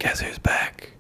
Guess who's back?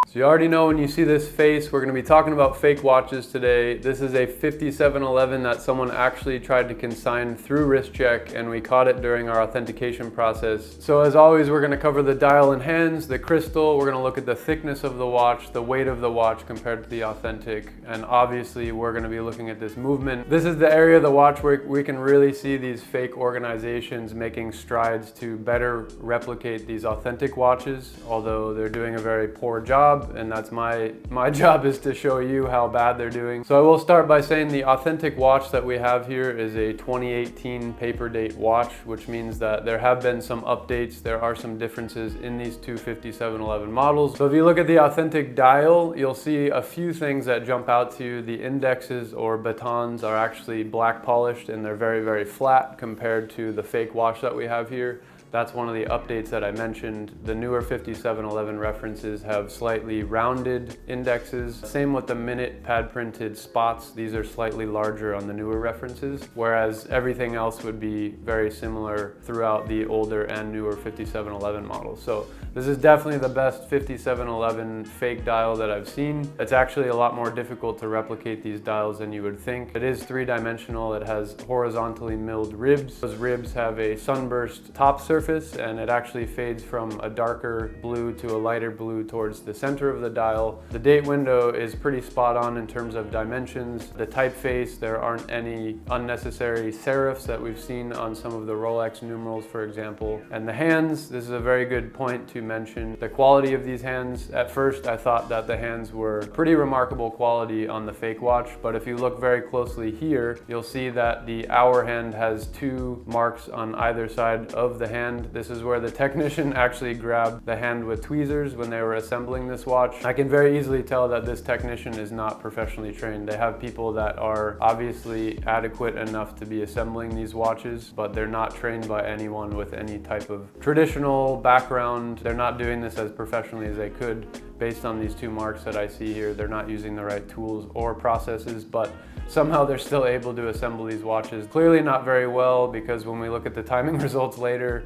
So you already know when you see this face, we're going to be talking about fake watches today. This is a 5711 that someone actually tried to consign through Wristcheck, and we caught it during our authentication process. So as always, we're going to cover the dial and hands, the crystal, we're going to look at the thickness of the watch, the weight of the watch compared to the authentic, and obviously we're going to be looking at this movement. This is the area of the watch where we can really see these fake organizations making strides to better replicate these authentic watches, although they're doing a very poor job. And that's my job, is to show you how bad they're doing. So I will start by saying the authentic watch that we have here is a 2018 paper date watch, which means that there have been some updates. There are some differences in these two 5711 models. So if you look at the authentic dial, you'll see a few things that jump out to you. The indexes or batons are actually black polished and they're very, very flat compared to the fake watch that we have here. That's one of the updates that I mentioned. The newer 5711 references have slightly rounded indexes. Same with the minute pad printed spots. These are slightly larger on the newer references, whereas everything else would be very similar throughout the older and newer 5711 models. So this is definitely the best 5711 fake dial that I've seen. It's actually a lot more difficult to replicate these dials than you would think. It is three-dimensional. It has horizontally milled ribs. Those ribs have a sunburst top surface, and it actually fades from a darker blue to a lighter blue towards the center of the dial. The date window is pretty spot on in terms of dimensions. The typeface, there aren't any unnecessary serifs that we've seen on some of the Rolex numerals, for example. And the hands, this is a very good point to mention. The quality of these hands, at first I thought that the hands were pretty remarkable quality on the fake watch, but if you look very closely here, you'll see that the hour hand has two marks on either side of the hand. This is where the technician actually grabbed the hand with tweezers when they were assembling this watch. I can very easily tell that this technician is not professionally trained. They have people that are obviously adequate enough to be assembling these watches, but they're not trained by anyone with any type of traditional background. They're not doing this as professionally as they could. Based on these two marks that I see here, they're not using the right tools or processes, but somehow they're still able to assemble these watches. Clearly not very well, because when we look at the timing results later,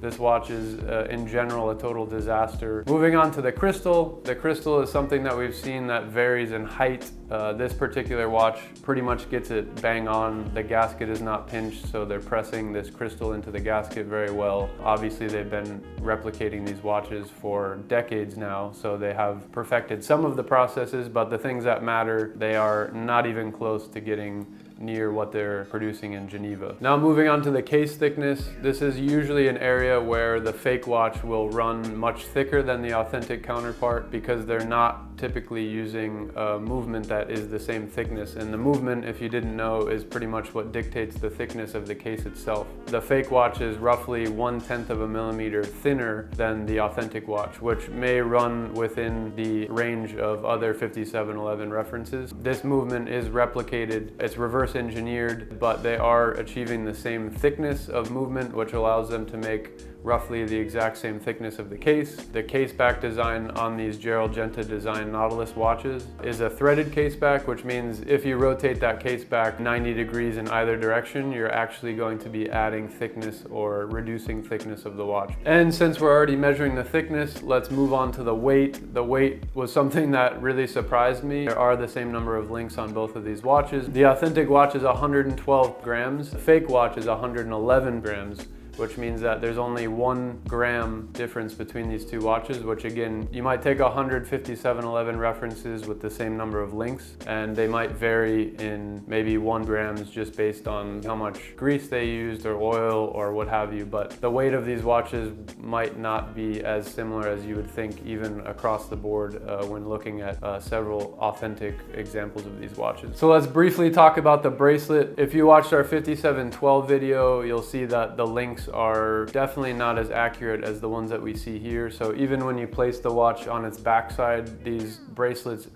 this watch is in general a total disaster. Moving on to the crystal. The crystal is something that we've seen that varies in height. This particular watch pretty much gets it bang on. The gasket is not pinched, so they're pressing this crystal into the gasket very well. Obviously they've been replicating these watches for decades now, so they have perfected some of the processes, but the things that matter, they are not even close to getting near what they're producing in Geneva. Now moving on to the case thickness, this is usually an area where the fake watch will run much thicker than the authentic counterpart, because they're not typically using a movement that is the same thickness. And the movement, if you didn't know, is pretty much what dictates the thickness of the case itself. The fake watch is roughly 1/10 of a millimeter thinner than the authentic watch, which may run within the range of other 5711 references. This movement is replicated, it's reverse engineered, but they are achieving the same thickness of movement, which allows them to make roughly the exact same thickness of the case. The case back design on these Gerald Genta design Nautilus watches is a threaded case back, which means if you rotate that case back 90 degrees in either direction, you're actually going to be adding thickness or reducing thickness of the watch. And since we're already measuring the thickness, let's move on to the weight. The weight was something that really surprised me. There are the same number of links on both of these watches. The authentic watch is 112 grams. The fake watch is 111 grams. Which means that there's only 1 gram difference between these two watches, which again, you might take 15711 references with the same number of links, and they might vary in maybe 1 grams just based on how much grease they used or oil or what have you. But the weight of these watches might not be as similar as you would think, even across the board when looking at several authentic examples of these watches. So let's briefly talk about the bracelet. If you watched our 5712 video, you'll see that the links are definitely not as accurate as the ones that we see here. So even when you place the watch on its backside, these bracelets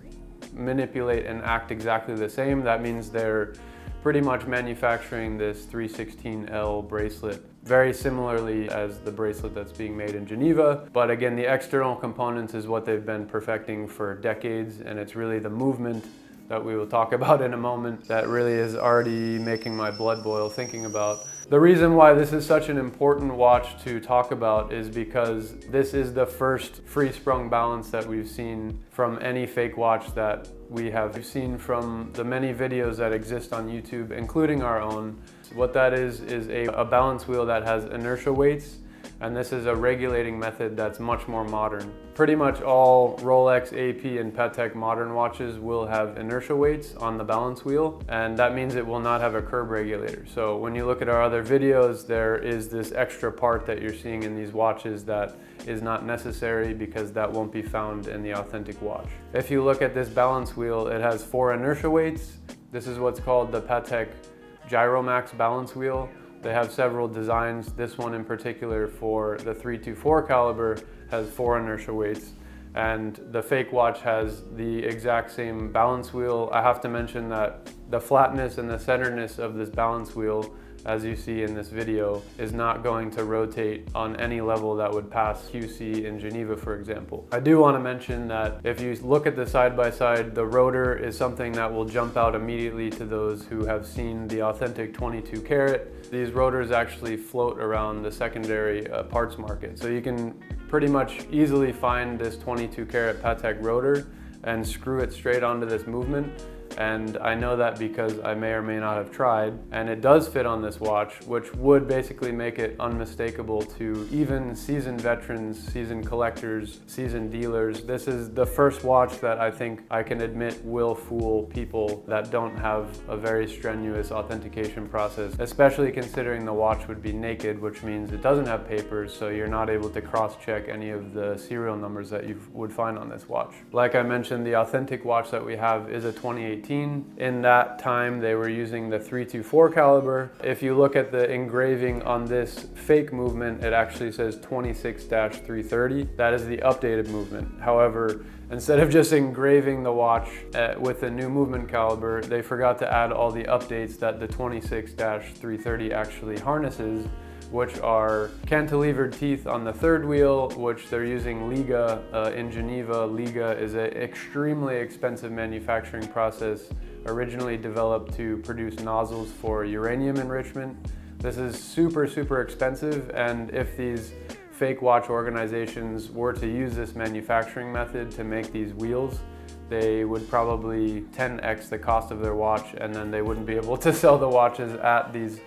manipulate and act exactly the same. That means they're pretty much manufacturing this 316L bracelet very similarly as the bracelet that's being made in Geneva. But again, the external components is what they've been perfecting for decades, and it's really the movement that we will talk about in a moment that really is already making my blood boil thinking about. The reason why this is such an important watch to talk about is because this is the first free-sprung balance that we've seen from any fake watch that we have seen from the many videos that exist on YouTube, including our own. What that is a balance wheel that has inertia weights, and this is a regulating method that's much more modern. Pretty much all Rolex, AP, and Patek modern watches will have inertia weights on the balance wheel, and that means it will not have a curb regulator. So when you look at our other videos, there is this extra part that you're seeing in these watches that is not necessary because that won't be found in the authentic watch. If you look at this balance wheel, it has 4 inertia weights. This is what's called the Patek Gyromax balance wheel. They have several designs. This one in particular for the 324 caliber has 4 inertia weights, and the fake watch has the exact same balance wheel. I have to mention that the flatness and the centeredness of this balance wheel, as you see in this video, is not going to rotate on any level that would pass QC in Geneva, for example. I do want to mention that if you look at the side-by-side, the rotor is something that will jump out immediately to those who have seen the authentic 22 karat. These rotors actually float around the secondary parts market. So you can pretty much easily find this 22 karat Patek rotor and screw it straight onto this movement. And I know that because I may or may not have tried, and it does fit on this watch, which would basically make it unmistakable to even seasoned veterans, seasoned collectors, seasoned dealers. This is the first watch that I think I can admit will fool people that don't have a very strenuous authentication process, especially considering the watch would be naked, which means it doesn't have papers, so you're not able to cross-check any of the serial numbers that you would find on this watch. Like I mentioned, the authentic watch that we have is a 2018. In that time, they were using the 324 caliber. If you look at the engraving on this fake movement, it actually says 26-330. That is the updated movement. However, instead of just engraving the watch with a new movement caliber, they forgot to add all the updates that the 26-330 actually harnesses, which are cantilevered teeth on the third wheel, which they're using Liga in Geneva. Liga is an extremely expensive manufacturing process, originally developed to produce nozzles for uranium enrichment. This is super, super expensive, and if these fake watch organizations were to use this manufacturing method to make these wheels, they would probably 10x the cost of their watch, and then they wouldn't be able to sell the watches at these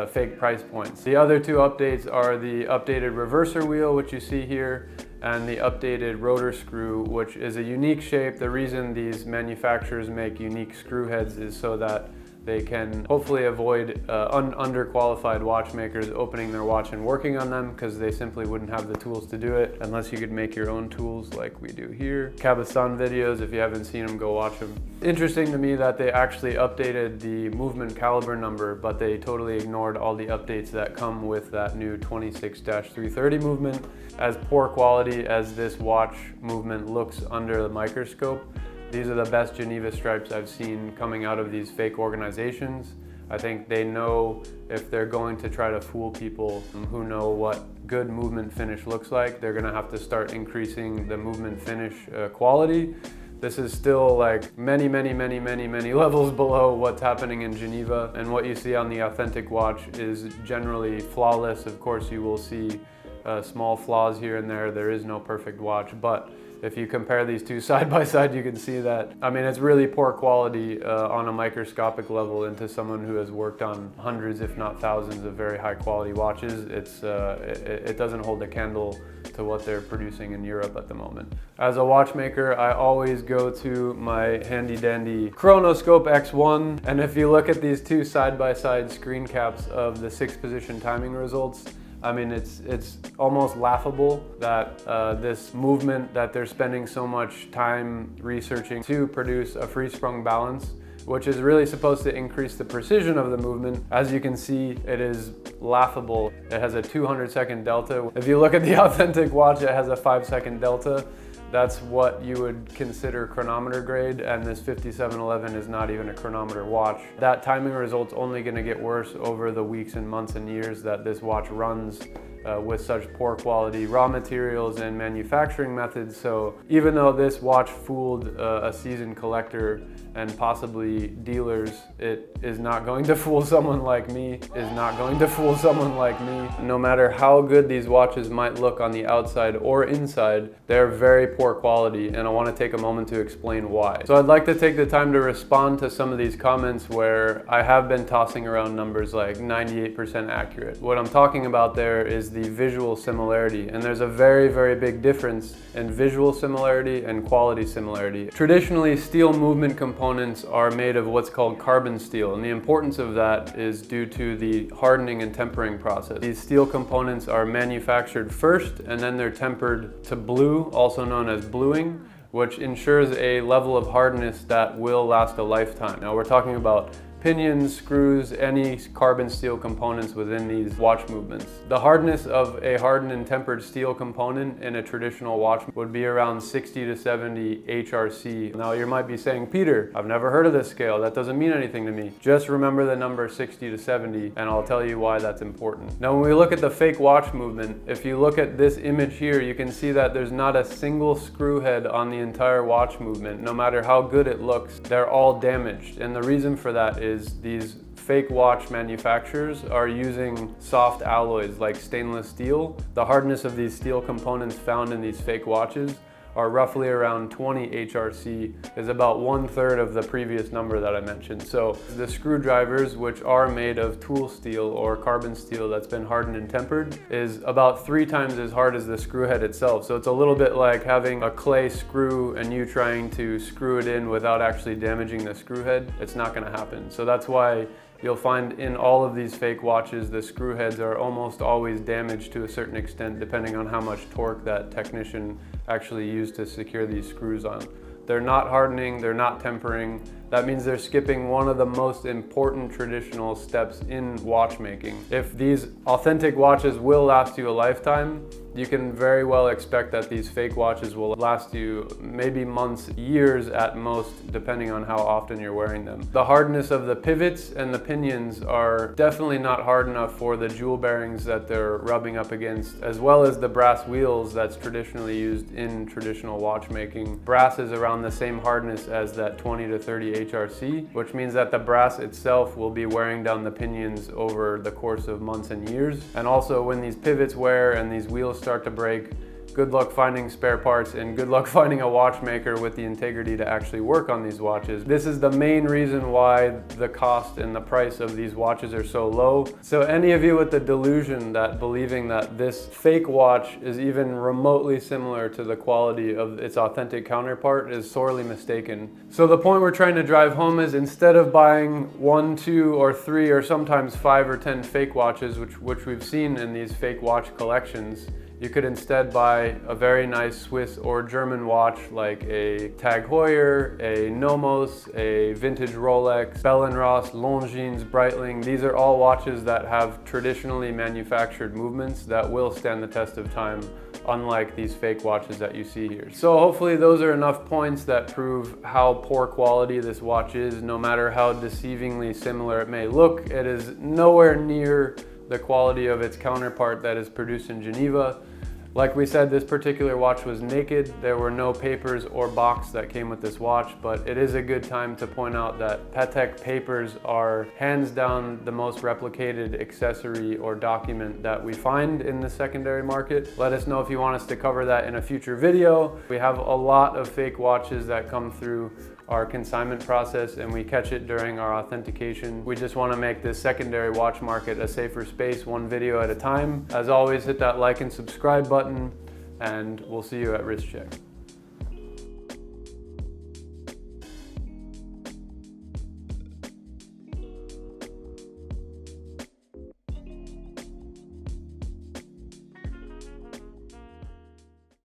fake price points. The other 2 updates are the updated reverser wheel, which you see here, and the updated rotor screw, which is a unique shape. The reason these manufacturers make unique screw heads is so that they can hopefully avoid underqualified watchmakers opening their watch and working on them, because they simply wouldn't have the tools to do it unless you could make your own tools like we do here. Cabestan videos, if you haven't seen them, go watch them. Interesting to me that they actually updated the movement caliber number, but they totally ignored all the updates that come with that new 26-330 movement. As poor quality as this watch movement looks under the microscope, these are the best Geneva stripes I've seen coming out of these fake organizations. I think they know if they're going to try to fool people who know what good movement finish looks like, they're gonna have to start increasing the movement finish quality. This is still like many levels below what's happening in Geneva, and what you see on the authentic watch is generally flawless. Of course, you will see small flaws here and there. There is no perfect watch, but if you compare these 2 side by side, you can see that, I mean, it's really poor quality on a microscopic level into someone who has worked on hundreds, if not thousands, of very high quality watches. It doesn't hold a candle to what they're producing in Europe at the moment. As a watchmaker, I always go to my handy dandy Chronoscope X1, and if you look at these 2 side by side screen caps of the 6-position timing results, I mean, it's almost laughable that this movement that they're spending so much time researching to produce a free-sprung balance, which is really supposed to increase the precision of the movement. As you can see, it is laughable. It has a 200-second delta. If you look at the authentic watch, it has a 5-second delta. That's what you would consider chronometer grade, and this 5711 is not even a chronometer watch. That timing result's only gonna get worse over the weeks and months and years that this watch runs with such poor quality raw materials and manufacturing methods. So even though this watch fooled a seasoned collector and possibly dealers, it is not going to fool someone like me, No matter how good these watches might look on the outside or inside, they're very poor quality, and I want to take a moment to explain why. So I'd like to take the time to respond to some of these comments where I have been tossing around numbers like 98% accurate. What I'm talking about there is the visual similarity, and there's a very, very big difference in visual similarity and quality similarity. Traditionally, steel movement components are made of what's called carbon steel, and the importance of that is due to the hardening and tempering process. These steel components are manufactured first, and then they're tempered to blue, also known as bluing, which ensures a level of hardness that will last a lifetime. Now we're talking about pinions, screws, any carbon steel components within these watch movements. The hardness of a hardened and tempered steel component in a traditional watch would be around 60 to 70 HRC. Now you might be saying, Peter, I've never heard of this scale. That doesn't mean anything to me. Just remember the number 60 to 70 and I'll tell you why that's important. Now when we look at the fake watch movement, if you look at this image here, you can see that there's not a single screw head on the entire watch movement. No matter how good it looks, they're all damaged. And the reason for that is these fake watch manufacturers are using soft alloys like stainless steel. The hardness of these steel components found in these fake watches are roughly around 20 HRC, is about 1/3 of the previous number that I mentioned. So the screwdrivers, which are made of tool steel or carbon steel that's been hardened and tempered, is about 3 times as hard as the screw head itself. So it's a little bit like having a clay screw and you trying to screw it in without actually damaging the screw head. It's not gonna happen. So that's why you'll find in all of these fake watches, the screw heads are almost always damaged to a certain extent, depending on how much torque that technician actually used to secure these screws on. They're not hardening, they're not tempering. That means they're skipping one of the most important traditional steps in watchmaking. If these authentic watches will last you a lifetime, you can very well expect that these fake watches will last you maybe months, years at most, depending on how often you're wearing them. The hardness of the pivots and the pinions are definitely not hard enough for the jewel bearings that they're rubbing up against, as well as the brass wheels that's traditionally used in traditional watchmaking. Brass is around the same hardness as that 20 to 30 HRC, which means that the brass itself will be wearing down the pinions over the course of months and years. And also when these pivots wear and these wheels start to break, good luck finding spare parts and good luck finding a watchmaker with the integrity to actually work on these watches. This is the main reason why the cost and the price of these watches are so low. So any of you with the delusion that believing that this fake watch is even remotely similar to the quality of its authentic counterpart is sorely mistaken. So the point we're trying to drive home is, instead of buying 1, 2, or 3, or sometimes 5 or 10 fake watches, which we've seen in these fake watch collections, you could instead buy a very nice Swiss or German watch like a Tag Heuer, a Nomos, a vintage Rolex, Bell & Ross, Longines, Breitling. These are all watches that have traditionally manufactured movements that will stand the test of time, unlike these fake watches that you see here. So hopefully those are enough points that prove how poor quality this watch is. No matter how deceivingly similar it may look, it is nowhere near the quality of its counterpart that is produced in Geneva. Like we said, this particular watch was naked. There were no papers or box that came with this watch, but it is a good time to point out that Patek papers are hands down the most replicated accessory or document that we find in the secondary market. Let us know if you want us to cover that in a future video. We have a lot of fake watches that come through our consignment process and we catch it during our authentication. We just want to make this secondary watch market a safer space, one video at a time. As always, hit that like and subscribe button and we'll see you at Wristcheck.